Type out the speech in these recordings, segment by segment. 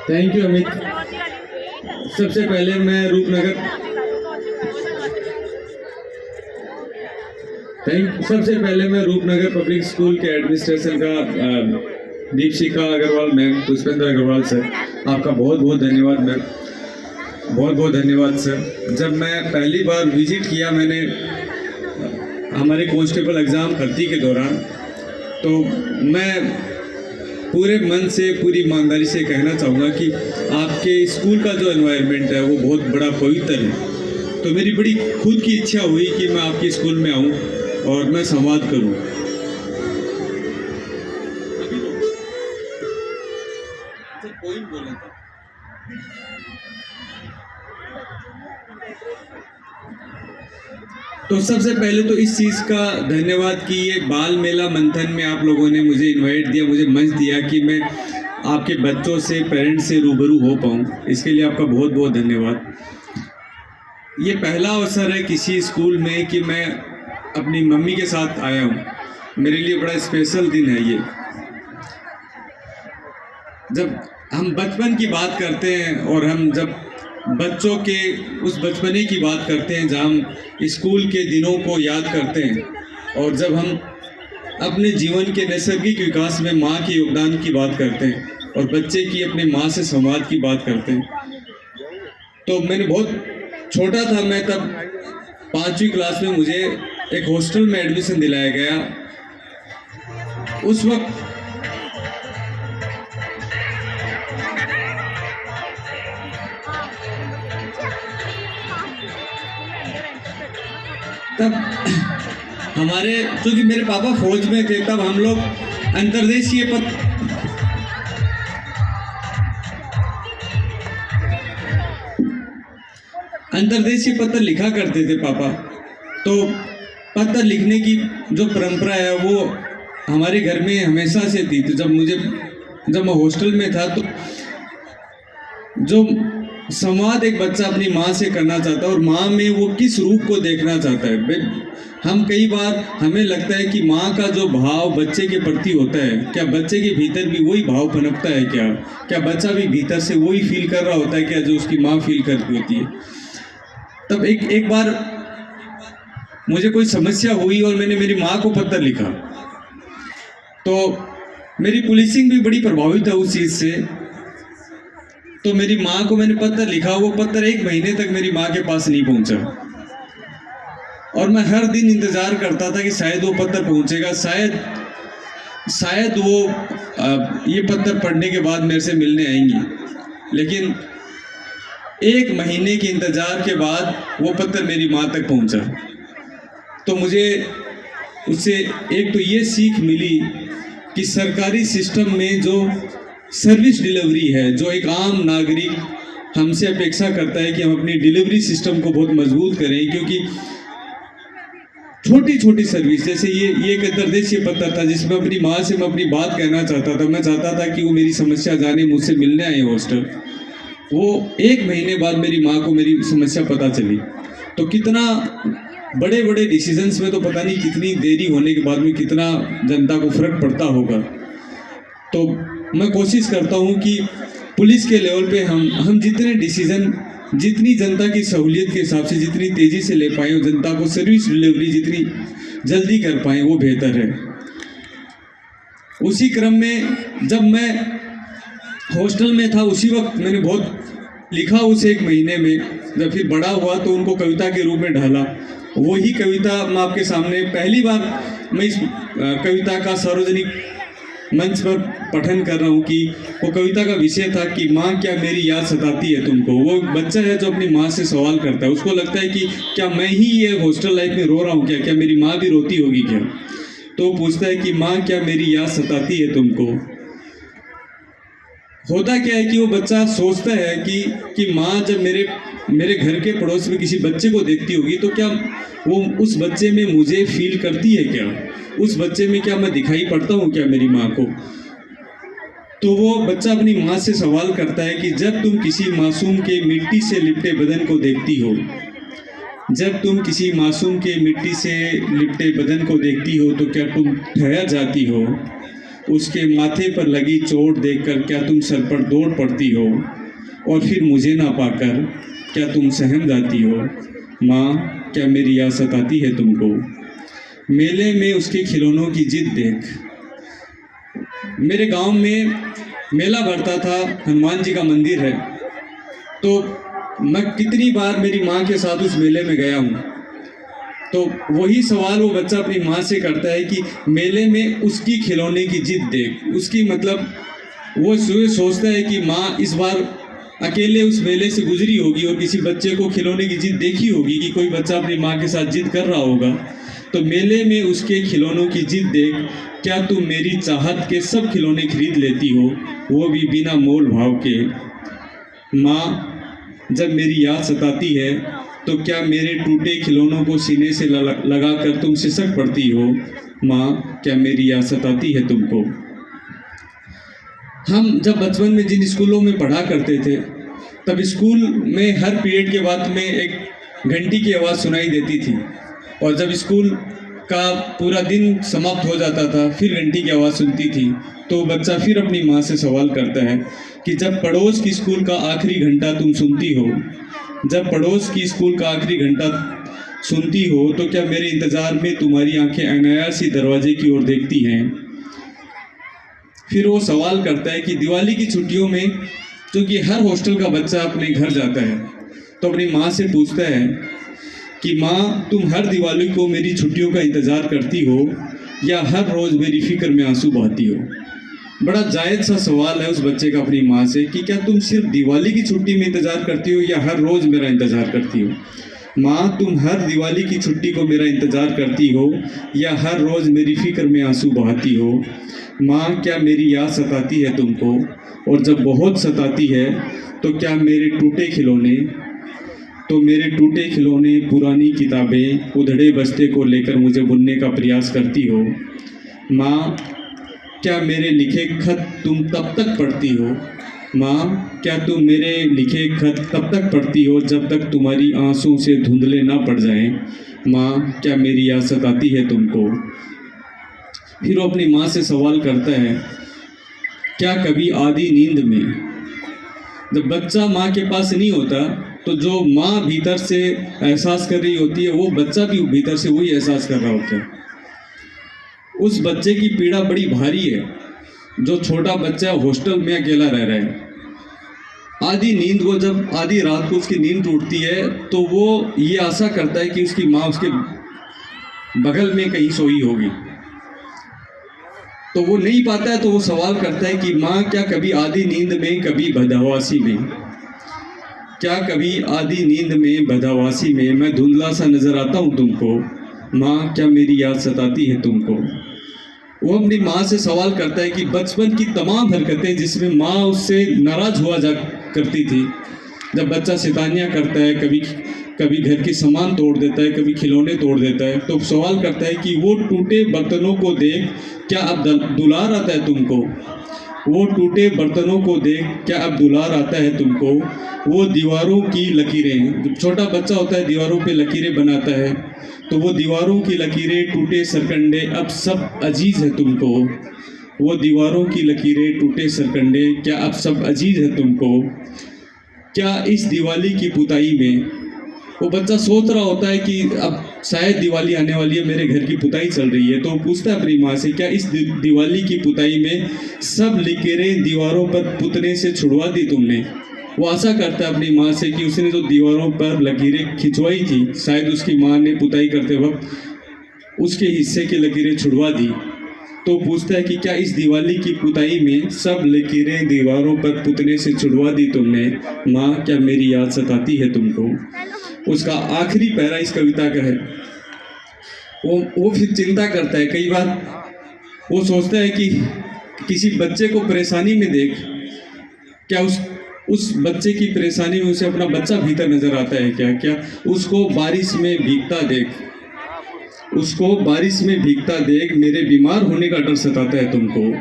Thank you Amit. सबसे पहले मैं रूपनगर पब्लिक स्कूल के एडमिनिस्ट्रेशन का दीपशिखा अग्रवाल मैम, पुष्पेंद्र अग्रवाल सर, आपका बहुत बहुत धन्यवाद मैम, बहुत बहुत धन्यवाद सर। जब मैं पहली बार विजिट किया मैंने हमारे कांस्टेबल एग्ज़ाम भर्ती के दौरान, तो मैं पूरे मन से पूरी ईमानदारी से कहना चाहूँगा कि आपके स्कूल का जो एनवायरनमेंट है वो बहुत बड़ा पवित्र है। तो मेरी बड़ी खुद की इच्छा हुई कि मैं आपके स्कूल में आऊँ और मैं संवाद करूँ। तो सबसे पहले तो इस चीज़ का धन्यवाद कि ये बाल मेला मंथन में आप लोगों ने मुझे इनवाइट दिया, मुझे मंच दिया कि मैं आपके बच्चों से, पेरेंट्स से रूबरू हो पाऊँ। इसके लिए आपका बहुत बहुत धन्यवाद। ये पहला अवसर है किसी स्कूल में कि मैं अपनी मम्मी के साथ आया हूँ। मेरे लिए बड़ा स्पेशल दिन है ये। जब हम बचपन की बात करते हैं और हम जब बच्चों के उस बचपने की बात करते हैं जहाँ हम स्कूल के दिनों को याद करते हैं, और जब हम अपने जीवन के नैसर्गिक विकास में माँ के योगदान की बात करते हैं और बच्चे की अपने माँ से संवाद की बात करते हैं, तो मैंने बहुत छोटा था मैं तब 5वीं क्लास में मुझे एक हॉस्टल में एडमिशन दिलाया गया। उस वक्त तब हमारे, क्योंकि मेरे पापा फौज में थे, तब हम लोग अंतर्देशीय पत्र लिखा करते थे पापा। तो पत्र लिखने की जो परंपरा है वो हमारे घर में हमेशा से थी। तो जब मैं हॉस्टल में था, तो जो संवाद एक बच्चा अपनी माँ से करना चाहता है और माँ में वो किस रूप को देखना चाहता है, हम कई बार हमें लगता है कि माँ का जो भाव बच्चे के प्रति होता है, क्या बच्चे के भीतर भी वही भाव पनपता है? क्या बच्चा भी भीतर से वही फील कर रहा होता है क्या जो उसकी माँ फील करती होती है? तब एक बार मुझे कोई समस्या हुई और मैंने मेरी माँ को पत्र लिखा, तो मेरी पुलिसिंग भी बड़ी प्रभावित है उस चीज़ से। तो मेरी माँ को मैंने पत्र लिखा, वो पत्र 1 महीने तक मेरी माँ के पास नहीं पहुंचा, और मैं हर दिन इंतज़ार करता था कि शायद वो पत्र पहुंचेगा, शायद वो ये पत्र पढ़ने के बाद मेरे से मिलने आएंगी। लेकिन 1 महीने के इंतज़ार के बाद वो पत्र मेरी माँ तक पहुंचा। तो मुझे उससे एक तो ये सीख मिली कि सरकारी सिस्टम में जो सर्विस डिलीवरी है, जो एक आम नागरिक हमसे अपेक्षा करता है कि हम अपनी डिलीवरी सिस्टम को बहुत मजबूत करें, क्योंकि छोटी छोटी सर्विस, जैसे ये एक अंतर्देशीय पत्र था जिसमें अपनी माँ से मैं अपनी बात कहना चाहता था। मैं चाहता था कि वो मेरी समस्या जाने, मुझसे मिलने आए हॉस्टल। वो 1 महीने बाद मेरी माँ को मेरी समस्या पता चली। तो कितना बड़े बड़े डिसीजंस में तो पता नहीं कितनी देरी होने के बाद में कितना जनता को फर्क पड़ता होगा। तो मैं कोशिश करता हूँ कि पुलिस के लेवल पे हम जितने डिसीजन, जितनी जनता की सहूलियत के हिसाब से जितनी तेज़ी से ले पाएँ, जनता को सर्विस डिलीवरी जितनी जल्दी कर पाएँ, वो बेहतर है। उसी क्रम में जब मैं हॉस्टल में था, उसी वक्त मैंने बहुत लिखा उस 1 महीने में। जब फिर बड़ा हुआ तो उनको कविता के रूप में ढाला। वही कविता मैं आपके सामने पहली बार मैं इस कविता का सार्वजनिक मंच पर पठन कर रहा हूँ कि वो कविता का विषय था कि माँ क्या मेरी याद सताती है तुमको। वो बच्चा है जो अपनी माँ से सवाल करता है, उसको लगता है कि क्या मैं ही ये हॉस्टल लाइफ में रो रहा हूँ क्या मेरी माँ भी रोती होगी क्या? तो वो पूछता है कि माँ क्या मेरी याद सताती है तुमको। होता क्या है कि वो बच्चा सोचता है कि माँ जब मेरे घर के पड़ोस में किसी बच्चे को देखती होगी तो क्या वो उस बच्चे में मुझे फील करती है क्या? उस बच्चे में क्या मैं दिखाई पड़ता हूँ क्या मेरी माँ को? तो वो बच्चा अपनी माँ से सवाल करता है कि जब तुम किसी मासूम के मिट्टी से लिपटे बदन को देखती हो जब तुम किसी मासूम के मिट्टी से लिपटे बदन को देखती हो तो क्या तुम ठहर जाती हो? उसके माथे पर लगी चोट देखकर क्या तुम सर पर दौड़ पड़ती हो? और फिर मुझे ना पाकर क्या तुम सहम जाती हो? माँ, क्या मेरी याद सताती है तुमको? मेले में उसके खिलौनों की जिद देख। मेरे गांव में मेला भरता था, हनुमान जी का मंदिर है। तो मैं कितनी बार मेरी माँ के साथ उस मेले में गया हूँ। तो वही सवाल वो बच्चा अपनी माँ से करता है कि मेले में उसकी खिलौने की जिद देख। उसकी मतलब वो सोचता है कि माँ इस बार अकेले उस मेले से गुजरी होगी और किसी बच्चे को खिलौने की जिद देखी होगी कि कोई बच्चा अपनी माँ के साथ जिद कर रहा होगा। तो मेले में उसके खिलौनों की जिद देख, क्या तुम मेरी चाहत के सब खिलौने खरीद लेती हो, वो भी बिना मोल भाव के? माँ, जब मेरी याद सताती है तो क्या मेरे टूटे खिलौनों को सीने से लगा कर तुम सिसक पड़ती हो? माँ, क्या मेरी याद सताती है तुमको? हम जब बचपन में जिन स्कूलों में पढ़ा करते थे, तब स्कूल में हर पीरियड के बाद में एक घंटी की आवाज़ सुनाई देती थी। और जब स्कूल का पूरा दिन समाप्त हो जाता था, फिर घंटी की आवाज़ सुनती थी। तो बच्चा फिर अपनी माँ से सवाल करता है कि जब पड़ोस की स्कूल का आखिरी घंटा तुम सुनती हो, जब पड़ोस की स्कूल का आखिरी घंटा सुनती हो तो क्या मेरे इंतज़ार में तुम्हारी आंखें अनायास ही दरवाजे की ओर देखती हैं? फिर वो सवाल करता है कि दिवाली की छुट्टियों में, क्योंकि हर हॉस्टल का बच्चा अपने घर जाता है, तो अपनी माँ से पूछता है कि माँ, तुम हर दिवाली को मेरी छुट्टियों का इंतज़ार करती हो या हर रोज़ मेरी फिक्र में आंसू बहाती हो? बड़ा जायज़ सा सवाल है उस बच्चे का अपनी माँ से कि क्या तुम सिर्फ दिवाली की छुट्टी में इंतज़ार करती हो या हर रोज़ मेरा इंतज़ार करती हो? माँ, तुम हर दिवाली की छुट्टी को मेरा इंतज़ार करती हो या हर रोज़ मेरी फिक्र में आंसू बहाती हो? माँ, क्या मेरी याद सताती है तुमको? और जब बहुत सताती है तो क्या मेरे टूटे खिलौने, पुरानी किताबें, उधड़े बस्ते को लेकर मुझे बुनने का प्रयास करती हो? माँ, क्या मेरे लिखे खत तुम तब तक पढ़ती हो? माँ, क्या तुम मेरे लिखे खत तब तक पढ़ती हो जब तक तुम्हारी आंसू से धुंधले ना पड़ जाएं? माँ, क्या मेरी याद सताती है तुमको? फिर वो अपनी माँ से सवाल करता है, क्या कभी आधी नींद में, जब बच्चा माँ के पास नहीं होता तो जो माँ भीतर से एहसास कर रही होती है, वो बच्चा भी भीतर से वही एहसास कर रहा होता है। उस बच्चे की पीड़ा बड़ी भारी है, जो छोटा बच्चा हॉस्टल में अकेला रह रहा है। जब आधी रात को उसकी नींद टूटती है तो वो ये आशा करता है कि उसकी माँ उसके बगल में कहीं सोई होगी। तो वो नहीं पाता है तो वो सवाल करता है कि माँ, क्या कभी आधी नींद में, कभी बदहवासी में, क्या कभी आधी नींद में, बदहवासी में मैं धुंधला सा नजर आता हूँ तुमको? माँ, क्या मेरी याद सताती है तुमको? वो अपनी माँ से सवाल करता है कि बचपन की तमाम हरकतें जिसमें माँ उससे नाराज हुआ जा करती थी, जब बच्चा शैतानियाँ करता है, कभी कभी घर के सामान तोड़ देता है, कभी खिलौने तोड़ देता है, तो सवाल करता है कि वो टूटे बर्तनों को देख, क्या अब दुलार आता है तुमको? वो टूटे बर्तनों को देख, क्या अब दुलार आता है तुमको? वो दीवारों की लकीरें, जब छोटा बच्चा होता है दीवारों पे लकीरें बनाता है, तो वो दीवारों की लकीरें, टूटे सरकंडे, अब सब अजीज है तुमको? वो दीवारों की लकीरें, टूटे सरकंडे, क्या अब सब अजीज है तुमको? क्या इस दिवाली की पुताई में, वो बच्चा सोच रहा होता है कि अब शायद दिवाली आने वाली है, मेरे घर की पुताई चल रही है, तो वो पूछता है अपनी माँ से, क्या इस दिवाली की पुताई में सब लकीरें दीवारों पर पुतने से छुड़वा दी तुमने? वो आशा करता है अपनी माँ से कि उसने जो दीवारों पर लकीरें खिंचवाई थी, शायद उसकी माँ ने पुताई करते वक्त उसके हिस्से की लकीरें छुड़वा दी। तो पूछता है कि क्या इस दिवाली की पुताई में सब लकीरें दीवारों पर पुतने से छुड़वा दी तुमने? माँ, क्या मेरी याद सताती है तुमको? उसका आखिरी पैरा इस कविता का है। वो फिर चिंता करता है, कई बार वो सोचता है कि किसी बच्चे को परेशानी में देख, क्या उस बच्चे की परेशानी में उसे अपना बच्चा भीतर नजर आता है क्या? क्या उसको बारिश में भीगता देख, मेरे बीमार होने का डर सताता है तुमको?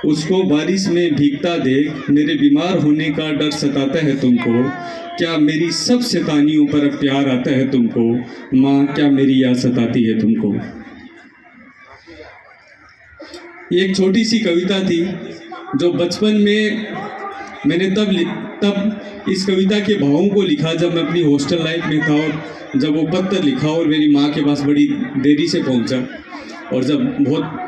उसको बारिश में भीगता देख मेरे बीमार होने का डर सताता है तुमको, क्या मेरी सब शैतानियों पर अब प्यार आता है तुमको, माँ क्या मेरी याद सताती है तुमको। ये एक छोटी सी कविता थी जो बचपन में मैंने तब इस कविता के भावों को लिखा जब मैं अपनी हॉस्टल लाइफ में था, और जब वो पत्र लिखा और मेरी माँ के पास बड़ी देरी से पहुंचा, और जब बहुत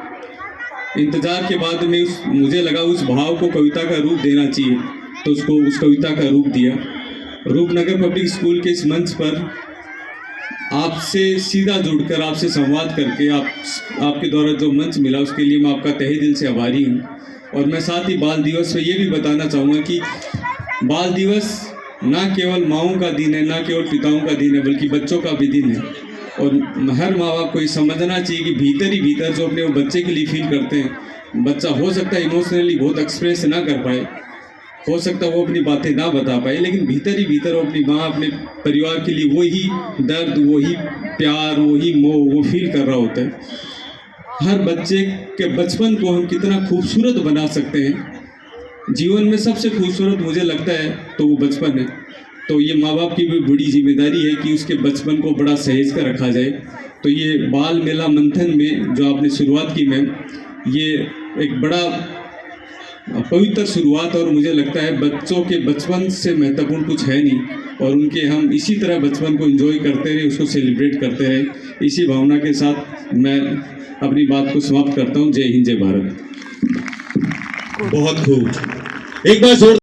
इंतज़ार के बाद में मुझे लगा उस भाव को कविता का रूप देना चाहिए, तो उसको उस कविता का रूप दिया। रूपनगर पब्लिक स्कूल के इस मंच पर आपसे सीधा जुड़कर, आपसे संवाद करके, आपके द्वारा जो मंच मिला उसके लिए मैं आपका तहे दिल से आभारी हूँ। और मैं साथ ही बाल दिवस पे ये भी बताना चाहूँगा कि बाल दिवस ना केवल माँओं का दिन है, ना केवल पिताओं का दिन है, बल्कि बच्चों का भी दिन है। और हर माँ बाप को ये समझना चाहिए कि भीतर ही भीतर जो अपने वो बच्चे के लिए फील करते हैं, बच्चा हो सकता है इमोशनली बहुत एक्सप्रेस ना कर पाए, हो सकता है वो अपनी बातें ना बता पाए, लेकिन भीतर ही भीतर वो अपनी माँ, अपने परिवार के लिए वही दर्द, वही प्यार, वही मोह वो फील कर रहा होता है। हर बच्चे के बचपन को हम कितना खूबसूरत बना सकते हैं। जीवन में सबसे खूबसूरत मुझे लगता है तो वो बचपन है। तो ये माँ बाप की भी बड़ी जिम्मेदारी है कि उसके बचपन को बड़ा सहेज कर रखा जाए। तो ये बाल मेला मंथन में जो आपने शुरुआत की मैम, ये एक बड़ा पवित्र शुरुआत, और मुझे लगता है बच्चों के बचपन से महत्वपूर्ण कुछ है नहीं, और उनके हम इसी तरह बचपन को एंजॉय करते रहे, उसको सेलिब्रेट करते रहे। इसी भावना के साथ मैं अपनी बात को समाप्त करता हूँ। जय हिंद, जय भारत। बहुत खूब, एक बार जोर